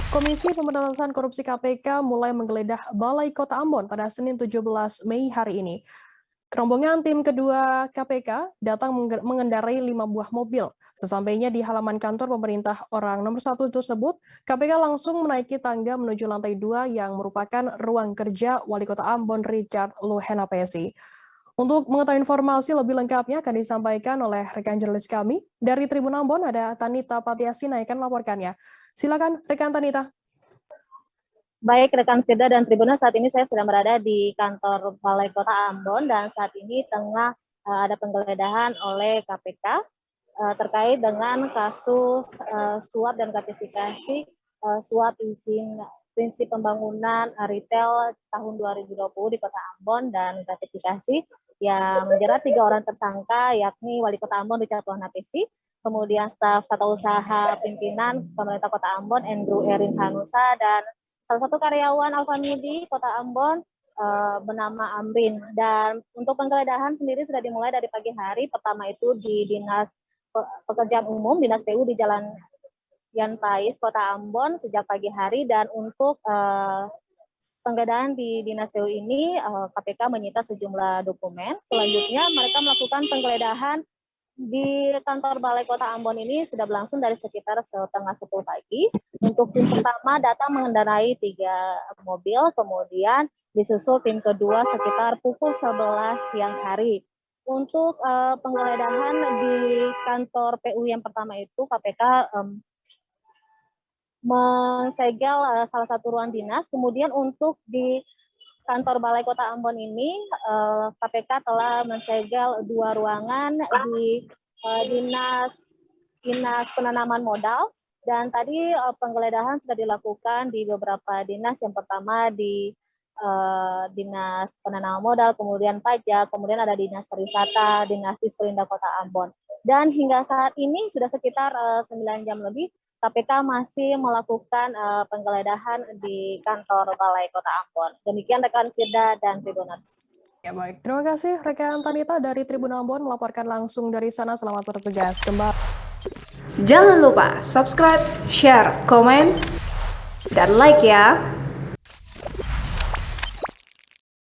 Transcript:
Komisi Pemberantasan Korupsi KPK mulai menggeledah Balai Kota Ambon pada Senin 17 Mei hari ini. Rombongan tim kedua KPK datang mengendarai 5 buah mobil. Sesampainya di halaman kantor pemerintah orang nomor 1 tersebut, KPK langsung menaiki tangga menuju lantai 2 yang merupakan ruang kerja Wali Kota Ambon Richard Luhena PSI. Untuk mengetahui informasi lebih lengkapnya akan disampaikan oleh rekan jurnalis kami. Dari Tribun Ambon ada Tanita Patiasina yang akan melaporkannya. Silakan rekan Tanita. Baik rekan Firda dan Tribuners, saat ini saya sedang berada di kantor Balai Kota Ambon dan saat ini tengah ada penggeledahan oleh KPK terkait dengan kasus suap dan gratifikasi suap izin prinsip pembangunan retail tahun 2020 di Kota Ambon dan gratifikasi yang menjerat 3 orang tersangka yakni Wali Kota Ambon Richard Luhena PSI, kemudian staf tata usaha pimpinan pemerintah Kota Ambon Andrew Erin Hanusa dan salah satu karyawan Alfamidi Kota Ambon bernama Amrin. Dan untuk penggeledahan sendiri sudah dimulai dari pagi hari. Pertama itu di Dinas Pekerjaan Umum, Dinas PU di Jalan Yan Pais, Kota Ambon sejak pagi hari. Dan untuk penggeledahan di Dinas PU ini, KPK menyita sejumlah dokumen. Selanjutnya mereka melakukan penggeledahan di kantor Balai Kota Ambon ini sudah berlangsung dari sekitar setengah 10 pagi. Untuk tim pertama datang mengendarai 3 mobil, kemudian disusul tim kedua sekitar pukul 11 siang hari. Untuk penggeledahan di kantor PU yang pertama itu, KPK mensegel salah satu ruang dinas. Kemudian untuk di kantor Balai Kota Ambon ini, KPK telah mensegel 2 ruangan di dinas penanaman modal. Dan tadi penggeledahan sudah dilakukan di beberapa dinas. Yang pertama di dinas penanaman modal, kemudian pajak, kemudian ada dinas pariwisata, dinas Disperindah Kota Ambon. Dan hingga saat ini sudah sekitar 9 jam lebih KPK masih melakukan penggeledahan di kantor Balai Kota Ambon. Demikian rekan Firda dan Tribuners. Ya baik, terima kasih rekan Tanita dari Tribun Ambon melaporkan langsung dari sana. Selamat bertugas kembali. Jangan lupa subscribe, share, komen, dan like ya.